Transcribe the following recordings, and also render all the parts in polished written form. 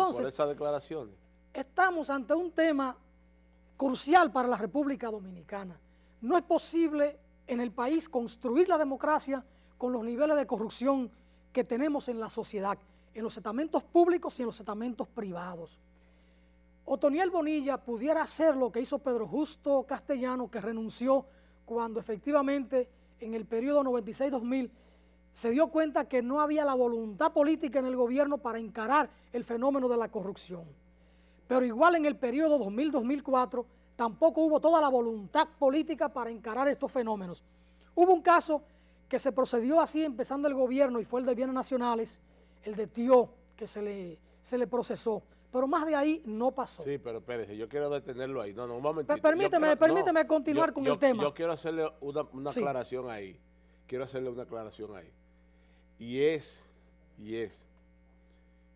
Entonces, por esas declaraciones. Estamos ante un tema crucial para la República Dominicana. No es posible en el país construir la democracia con los niveles de corrupción que tenemos en la sociedad, en los estamentos públicos y en los estamentos privados. Otoniel Bonilla pudiera hacer lo que hizo Pedro Justo Castellano, que renunció cuando efectivamente en el periodo 96-2000 se dio cuenta que no había la voluntad política en el gobierno para encarar el fenómeno de la corrupción. Pero igual en el periodo 2000-2004 tampoco hubo toda la voluntad política para encarar estos fenómenos. Hubo un caso que se procedió así empezando el gobierno y fue el de bienes nacionales, el de Tió, que se le procesó. Pero más de ahí no pasó. Sí, pero espérese, yo quiero detenerlo ahí. No, un momentito. Permíteme continuar con el tema. Yo quiero hacerle una aclaración ahí. Quiero hacerle una aclaración ahí. Y es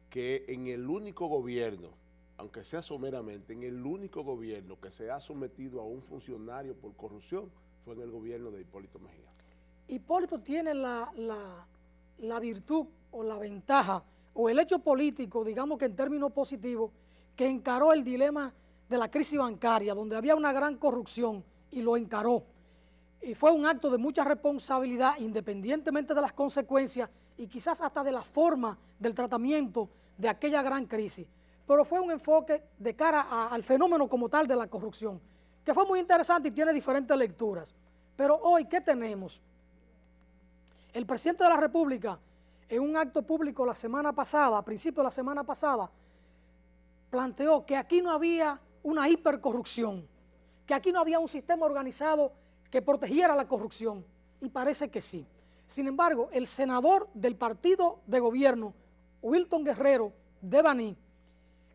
que en el único gobierno, aunque sea someramente, en el único gobierno que se ha sometido a un funcionario por corrupción fue en el gobierno de Hipólito Mejía. Hipólito tiene la virtud o la ventaja o el hecho político, digamos que en términos positivos, que encaró el dilema de la crisis bancaria, donde había una gran corrupción y lo encaró. Y fue un acto de mucha responsabilidad, independientemente de las consecuencias y quizás hasta de la forma del tratamiento de aquella gran crisis. Pero fue un enfoque de cara al fenómeno como tal de la corrupción, que fue muy interesante y tiene diferentes lecturas. Pero hoy, ¿qué tenemos? El presidente de la República, en un acto público la semana pasada, a principios de la semana pasada, planteó que aquí no había una hipercorrupción, que aquí no había un sistema organizado que protegiera la corrupción, y parece que sí. Sin embargo, el senador del partido de gobierno, Wilton Guerrero de Baní,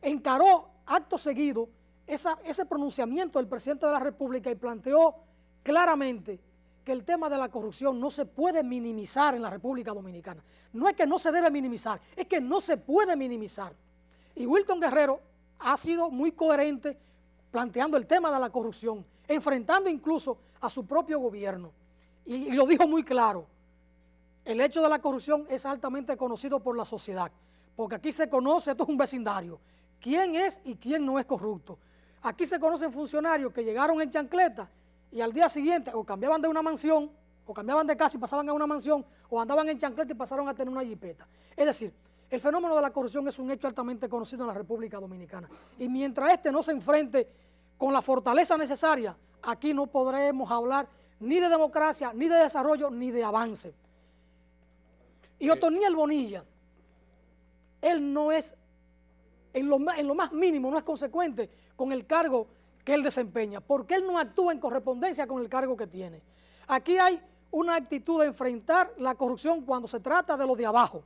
encaró acto seguido ese pronunciamiento del presidente de la República y planteó claramente que el tema de la corrupción no se puede minimizar en la República Dominicana. No es que no se debe minimizar, es que no se puede minimizar. Y Wilton Guerrero ha sido muy coherente planteando el tema de la corrupción, enfrentando incluso a su propio gobierno. Y lo dijo muy claro, el hecho de la corrupción es altamente conocido por la sociedad, porque aquí se conoce, esto es un vecindario, quién es y quién no es corrupto. Aquí se conocen funcionarios que llegaron en chancleta y al día siguiente o cambiaban de una mansión, o cambiaban de casa y pasaban a una mansión, o andaban en chancleta y pasaron a tener una jipeta. Es decir, el fenómeno de la corrupción es un hecho altamente conocido en la República Dominicana. Y mientras este no se enfrente con la fortaleza necesaria, aquí no podremos hablar ni de democracia, ni de desarrollo, ni de avance. Y Otoniel Bonilla, él no es, en lo más mínimo, no es consecuente con el cargo que él desempeña, porque él no actúa en correspondencia con el cargo que tiene. Aquí hay una actitud de enfrentar la corrupción cuando se trata de lo de abajo.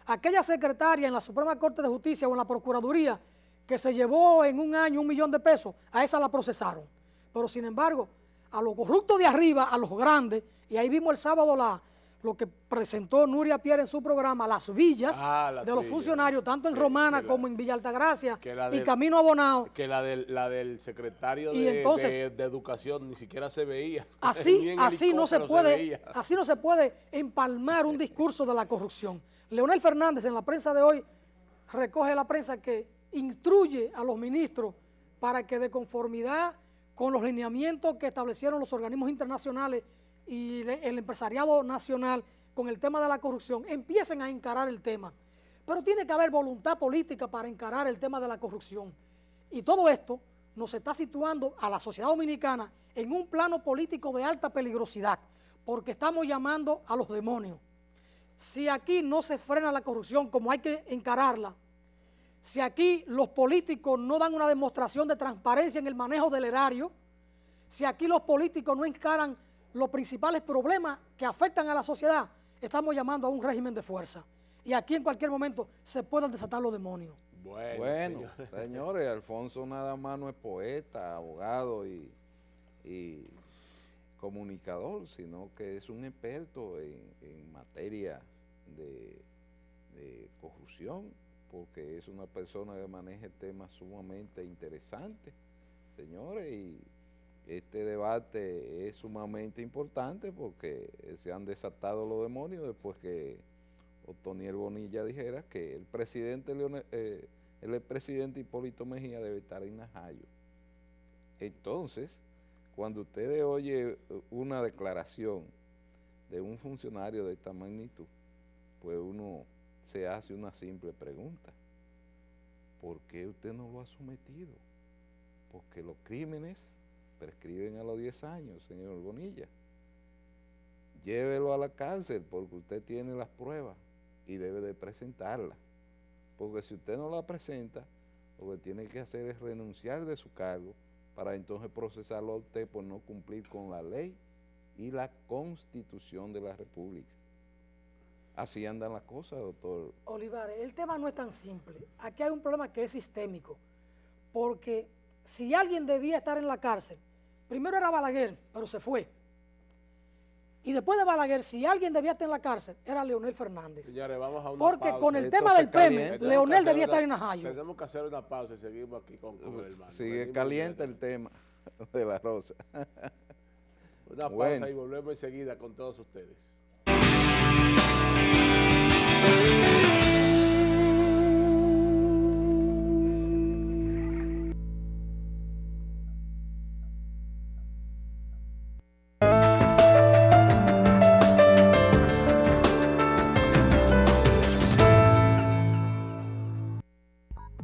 Aquella secretaria en la Suprema Corte de Justicia o en la Procuraduría que se llevó en un año 1 millón de pesos, a esa la procesaron. Pero sin embargo, a los corruptos de arriba, a los grandes, y ahí vimos el sábado lo que presentó Nuria Pierre en su programa, las villas de los funcionarios, tanto en Romana como en Villa Altagracia y Camino a Bonao. Que la del secretario de Educación ni siquiera se veía. Así no se puede empalmar un discurso de la corrupción. Leonel Fernández en la prensa de hoy recoge la prensa que instruye a los ministros para que de conformidad con los lineamientos que establecieron los organismos internacionales y el empresariado nacional con el tema de la corrupción, empiecen a encarar el tema. Pero tiene que haber voluntad política para encarar el tema de la corrupción. Y todo esto nos está situando a la sociedad dominicana en un plano político de alta peligrosidad, porque estamos llamando a los demonios. Si aquí no se frena la corrupción como hay que encararla, si aquí los políticos no dan una demostración de transparencia en el manejo del erario, si aquí los políticos no encaran los principales problemas que afectan a la sociedad, estamos llamando a un régimen de fuerza. Y aquí en cualquier momento se pueden desatar los demonios. Bueno, señores, Alfonso nada más no es poeta, abogado y comunicador, sino que es un experto en materia de corrupción, porque es una persona que maneja temas sumamente interesantes, señores, y este debate es sumamente importante porque se han desatado los demonios después que Otoniel Bonilla dijera que el presidente el expresidente Hipólito Mejía debe estar en Najayo. Entonces, cuando usted oye una declaración de un funcionario de esta magnitud, pues uno se hace una simple pregunta. ¿Por qué usted no lo ha sometido? Porque los crímenes prescriben a los 10 años, señor Bonilla. Llévelo a la cárcel porque usted tiene las pruebas y debe de presentarlas. Porque si usted no la presenta, lo que tiene que hacer es renunciar de su cargo para entonces procesarlo a usted por no cumplir con la ley y la Constitución de la República. Así andan las cosas, doctor. Olivares, el tema no es tan simple. Aquí hay un problema que es sistémico, porque si alguien debía estar en la cárcel, primero era Balaguer, pero se fue. Y después de Balaguer, si alguien debía estar en la cárcel, era Leonel Fernández. Señores, vamos a una Porque pausa. con el Esto tema se del PEME, calienta. Leonel debía estar en Najayo. Tenemos que hacer una pausa y seguimos aquí con el hermano. Sigue caliente el tema de la rosa. Una Bueno. pausa y volvemos enseguida con todos ustedes.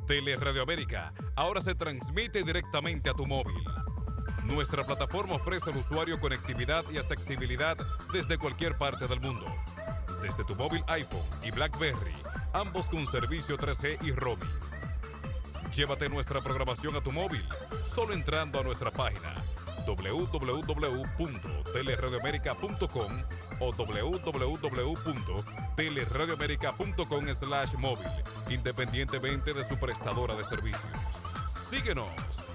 Teleradio América ahora se transmite directamente a tu móvil. Nuestra plataforma ofrece al usuario conectividad y accesibilidad desde cualquier parte del mundo. Desde tu móvil iPhone y BlackBerry, ambos con servicio 3G y roaming. Llévate nuestra programación a tu móvil, solo entrando a nuestra página www.teleradioamerica.com o www.teleradioamerica.com/móvil, independientemente de su prestadora de servicios. Síguenos,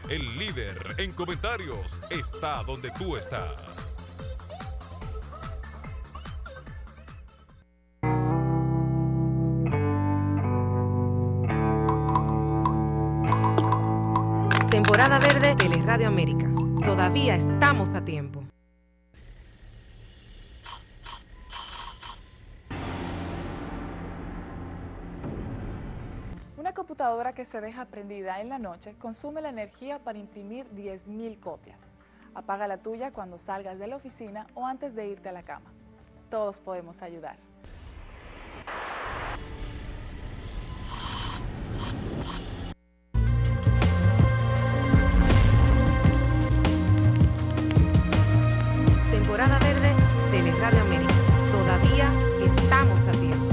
el líder en comentarios está donde tú estás. Temporada verde, Teleradio América. Todavía estamos a tiempo. Una computadora que se deja prendida en la noche consume la energía para imprimir 10.000 copias. Apaga la tuya cuando salgas de la oficina o antes de irte a la cama. Todos podemos ayudar. Temporada verde, Teleradio América. Todavía estamos a tiempo.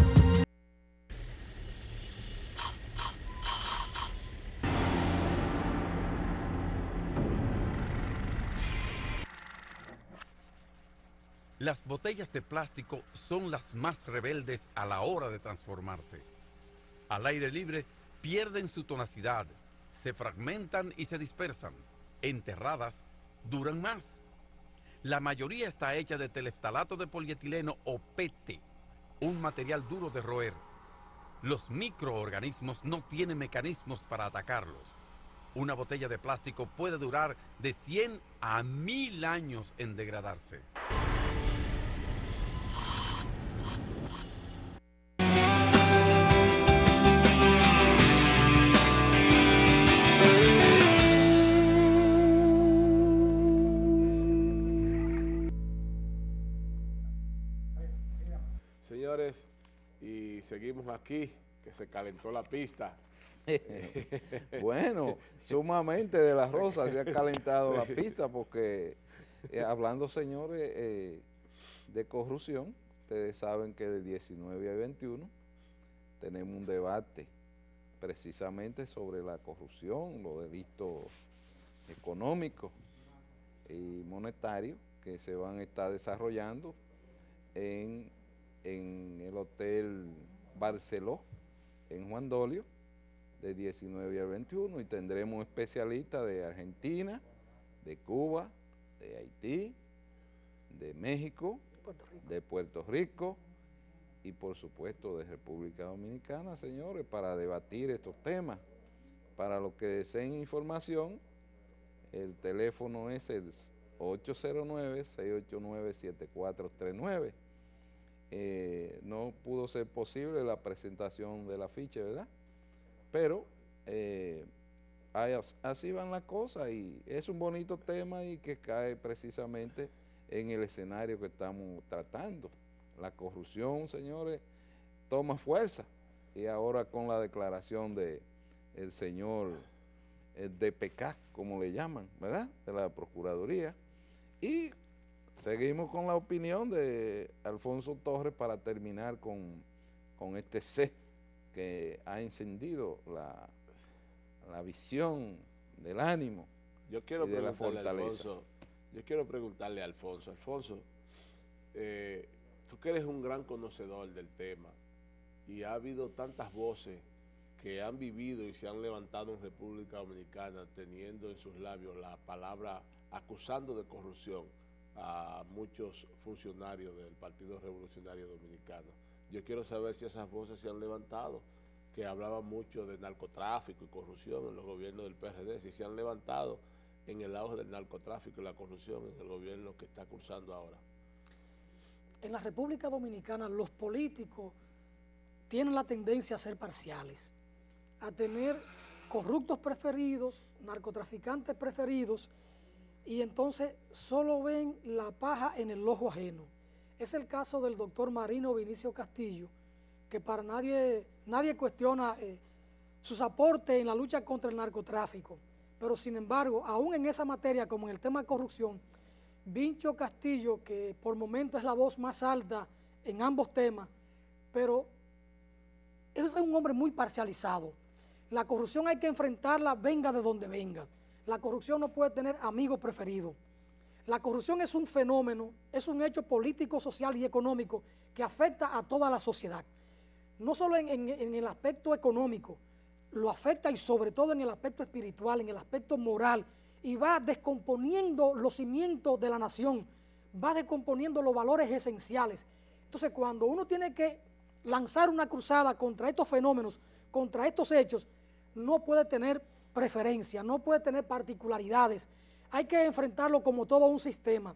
Las botellas de plástico son las más rebeldes a la hora de transformarse. Al aire libre pierden su tonacidad, se fragmentan y se dispersan. Enterradas, duran más. La mayoría está hecha de teleftalato de polietileno o PET, un material duro de roer. Los microorganismos no tienen mecanismos para atacarlos. Una botella de plástico puede durar de 100 a 1000 años en degradarse. Señores, y seguimos aquí, que se calentó la pista. Bueno, sumamente de la rosa se ha calentado la pista porque hablando, señores, de corrupción, ustedes saben que del 19 al 21 tenemos un debate precisamente sobre la corrupción, los delitos económicos y monetarios que se van a estar desarrollando en el Hotel Barceló, en Juan Dolio, del 19 al 21, y tendremos especialistas de Argentina, de Cuba, de Haití, de México, de Puerto Rico y por supuesto de República Dominicana, señores, para debatir estos temas. Para los que deseen información, el teléfono es el 809-689-7439. No pudo ser posible la presentación del afiche, ¿verdad? Pero así van las cosas y es un bonito tema y que cae precisamente en el escenario que estamos tratando. La corrupción, señores, toma fuerza y ahora con la declaración de el señor DPK, como le llaman, ¿verdad?, de la Procuraduría, y seguimos con la opinión de Alfonso Torres para terminar con este C que ha encendido la visión del ánimo Yo quiero y de la preguntarle a fortaleza. Alfonso, yo quiero preguntarle a Alfonso, tú que eres un gran conocedor del tema y ha habido tantas voces que han vivido y se han levantado en República Dominicana teniendo en sus labios la palabra acusando de corrupción a muchos funcionarios del Partido Revolucionario Dominicano. Yo quiero saber si esas voces se han levantado, que hablaban mucho de narcotráfico y corrupción en los gobiernos del PRD, si se han levantado en el auge del narcotráfico y la corrupción en el gobierno que está cursando ahora. En la República Dominicana los políticos tienen la tendencia a ser parciales, a tener corruptos preferidos, narcotraficantes preferidos, y entonces solo ven la paja en el ojo ajeno. Es el caso del doctor Marino Vinicio Castillo, que para nadie cuestiona sus aportes en la lucha contra el narcotráfico, pero sin embargo, aún en esa materia como en el tema de corrupción, Vincho Castillo, que por momentos es la voz más alta en ambos temas, pero es un hombre muy parcializado. La corrupción hay que enfrentarla, venga de donde venga. La corrupción no puede tener amigos preferidos. La corrupción es un fenómeno, es un hecho político, social y económico que afecta a toda la sociedad. No solo en el aspecto económico, lo afecta y sobre todo en el aspecto espiritual, en el aspecto moral, y va descomponiendo los cimientos de la nación, va descomponiendo los valores esenciales. Entonces, cuando uno tiene que lanzar una cruzada contra estos fenómenos, contra estos hechos, no puede tener preferencia, no puede tener particularidades, hay que enfrentarlo como todo un sistema.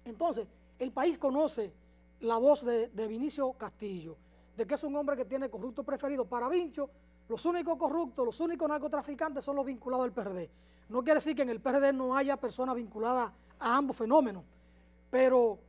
Entonces, el país conoce la voz de Vinicio Castillo, de que es un hombre que tiene corrupto preferido. Para Vincho, los únicos corruptos, los únicos narcotraficantes son los vinculados al PRD. No quiere decir que en el PRD no haya personas vinculadas a ambos fenómenos, pero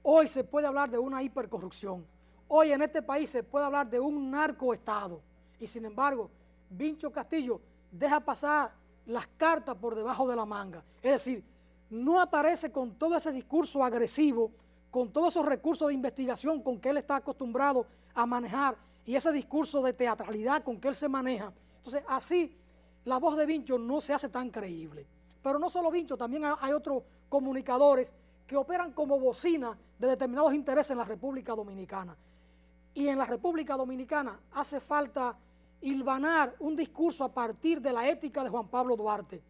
hoy se puede hablar de una hipercorrupción. Hoy en este país se puede hablar de un narcoestado. Y sin embargo, Vincho Castillo deja pasar las cartas por debajo de la manga. Es decir, no aparece con todo ese discurso agresivo, con todos esos recursos de investigación con que él está acostumbrado a manejar y ese discurso de teatralidad con que él se maneja. Entonces, así la voz de Vincho no se hace tan creíble. Pero no solo Vincho, también hay otros comunicadores que operan como bocina de determinados intereses en la República Dominicana. Y en la República Dominicana hace falta hilvanar un discurso a partir de la ética de Juan Pablo Duarte,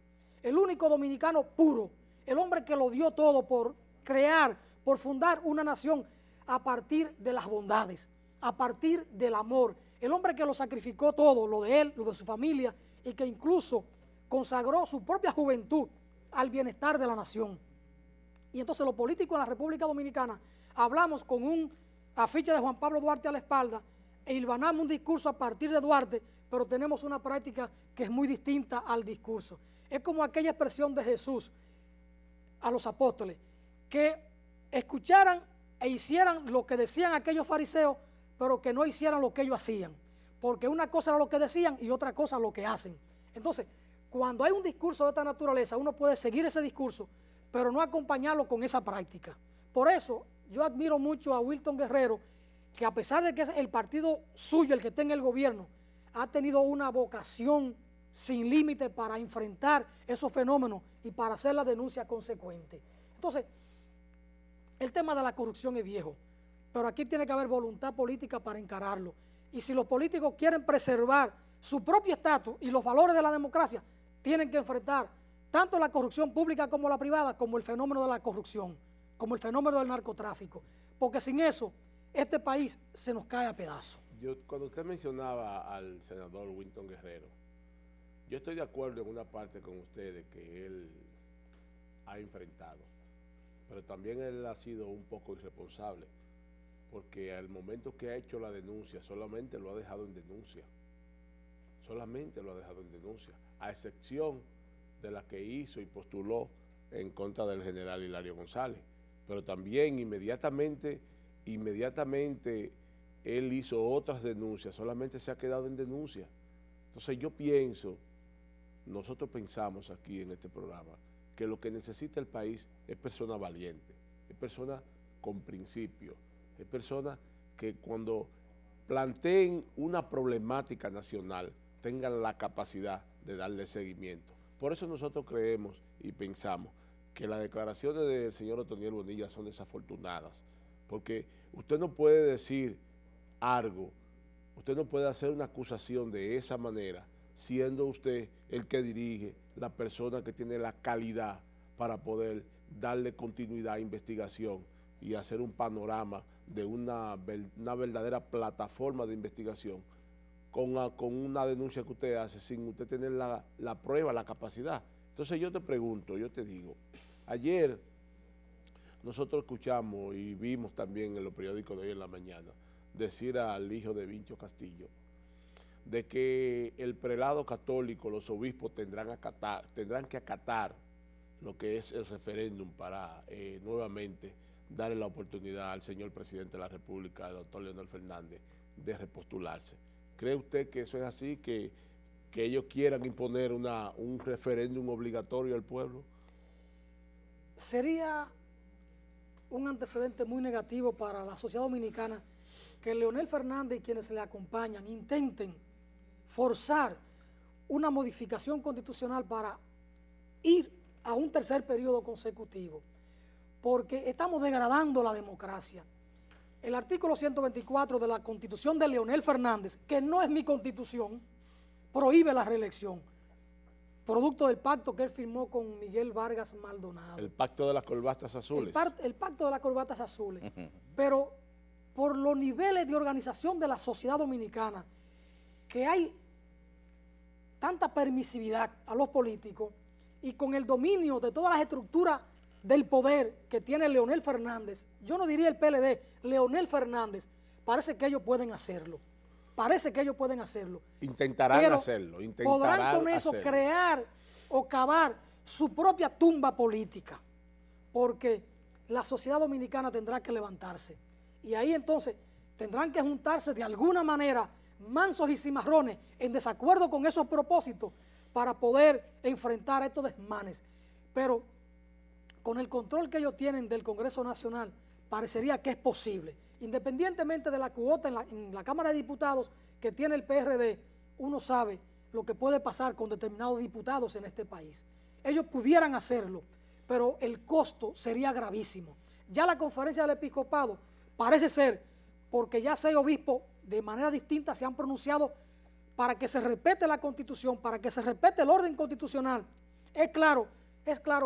el único dominicano puro, el hombre que lo dio todo por crear, por fundar una nación a partir de las bondades, a partir del amor, el hombre que lo sacrificó todo, lo de él, lo de su familia, y que incluso consagró su propia juventud al bienestar de la nación. Y entonces los políticos en la República Dominicana hablamos con un afiche de Juan Pablo Duarte a la espalda e hilvanamos un discurso a partir de Duarte, pero tenemos una práctica que es muy distinta al discurso. Es como aquella expresión de Jesús a los apóstoles, que escucharan e hicieran lo que decían aquellos fariseos, pero que no hicieran lo que ellos hacían, porque una cosa era lo que decían y otra cosa lo que hacen. Entonces, cuando hay un discurso de esta naturaleza, uno puede seguir ese discurso, pero no acompañarlo con esa práctica. Por eso, yo admiro mucho a Wilton Guerrero, que a pesar de que es el partido suyo el que está en el gobierno, ha tenido una vocación sin límite para enfrentar esos fenómenos y para hacer la denuncia consecuente. Entonces, el tema de la corrupción es viejo, pero aquí tiene que haber voluntad política para encararlo. Y si los políticos quieren preservar su propio estatus y los valores de la democracia, tienen que enfrentar tanto la corrupción pública como la privada, como el fenómeno de la corrupción, como el fenómeno del narcotráfico, porque sin eso, este país se nos cae a pedazos. Cuando usted mencionaba al senador Wilton Guerrero, yo estoy de acuerdo en una parte con usted de que él ha enfrentado, pero también él ha sido un poco irresponsable, porque al momento que ha hecho la denuncia solamente lo ha dejado en denuncia. solamente lo ha dejado en denuncia, a excepción de la que hizo y postuló en contra del general Hilario González. Pero también inmediatamente él hizo otras denuncias, solamente se ha quedado en denuncia. Entonces yo pienso, nosotros pensamos aquí en este programa, que lo que necesita el país es personas valientes, es personas con principios, es personas que cuando planteen una problemática nacional tengan la capacidad de darle seguimiento. Por eso nosotros creemos y pensamos que las declaraciones del señor Otoniel Bonilla son desafortunadas, porque usted no puede decir algo, usted no puede hacer una acusación de esa manera, siendo usted el que dirige, la persona que tiene la calidad para poder darle continuidad a investigación y hacer un panorama de una verdadera plataforma de investigación con una denuncia que usted hace sin usted tener la prueba, la capacidad. Entonces yo te pregunto, yo te digo, ayer nosotros escuchamos y vimos también en los periódicos de hoy en la mañana decir al hijo de Vincho Castillo de que el prelado católico, los obispos tendrán que acatar lo que es el referéndum para nuevamente darle la oportunidad al señor presidente de la República, el doctor Leonel Fernández, de repostularse. ¿Cree usted que eso es así, que ellos quieran imponer un referéndum obligatorio al pueblo? Sería un antecedente muy negativo para la sociedad dominicana que Leonel Fernández y quienes le acompañan intenten forzar una modificación constitucional para ir a un tercer periodo consecutivo, porque estamos degradando la democracia. El artículo 124 de la Constitución de Leonel Fernández, que no es mi constitución, prohíbe la reelección, producto del pacto que él firmó con Miguel Vargas Maldonado. El pacto de las corbatas azules. El pacto de las corbatas azules. Pero por los niveles de organización de la sociedad dominicana, que hay tanta permisividad a los políticos y con el dominio de todas las estructuras del poder que tiene Leonel Fernández, yo no diría el PLD, Leonel Fernández, parece que ellos pueden hacerlo. Parece que ellos pueden hacerlo. Intentarán hacerlo. Podrán con eso crear o cavar su propia tumba política, porque la sociedad dominicana tendrá que levantarse. Y ahí entonces tendrán que juntarse de alguna manera, mansos y cimarrones, en desacuerdo con esos propósitos, para poder enfrentar estos desmanes. Pero con el control que ellos tienen del Congreso Nacional, parecería que es posible. Independientemente de la cuota en la Cámara de Diputados que tiene el PRD, uno sabe lo que puede pasar con determinados diputados en este país. Ellos pudieran hacerlo, pero el costo sería gravísimo. Ya la Conferencia del Episcopado parece ser, porque ya 6 obispos de manera distinta se han pronunciado para que se respete la Constitución, para que se respete el orden constitucional. Es claro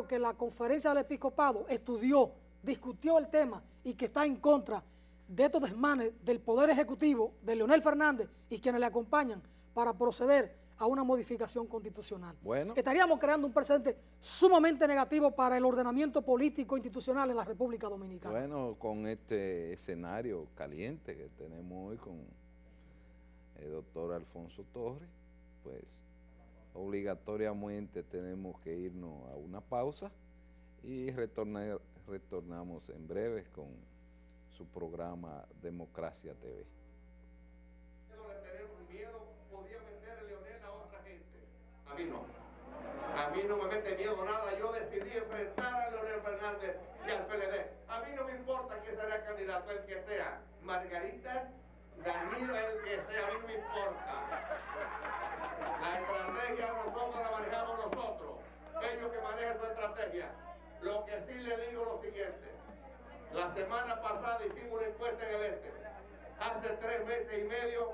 que la Conferencia del Episcopado estudió, discutió el tema y que está en contra de estos desmanes del Poder Ejecutivo, de Leonel Fernández y quienes le acompañan para proceder a una modificación constitucional. Bueno. Estaríamos creando un precedente sumamente negativo para el ordenamiento político institucional en la República Dominicana. Bueno, con este escenario caliente que tenemos hoy con el doctor Alfonso Torres, pues obligatoriamente tenemos que irnos a una pausa y retornamos en breve con su programa Democracia TV. A mí no. A mí no me mete miedo nada. Yo decidí enfrentar a Leonel Fernández y al PLD. A mí no me importa quién será el candidato, el que sea. Margaritas, Danilo, el que sea, a mí no me importa. La estrategia nosotros la manejamos nosotros. Ellos que manejan su estrategia. Lo que sí le digo es lo siguiente. La semana pasada hicimos una encuesta en el este. Hace 3 meses y medio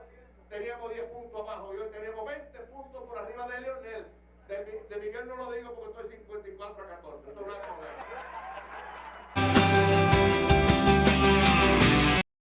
teníamos 10 puntos abajo y hoy tenemos 20 puntos por arriba de Leonel. De Miguel no lo digo porque estoy 54 a 14. Esto no es problema.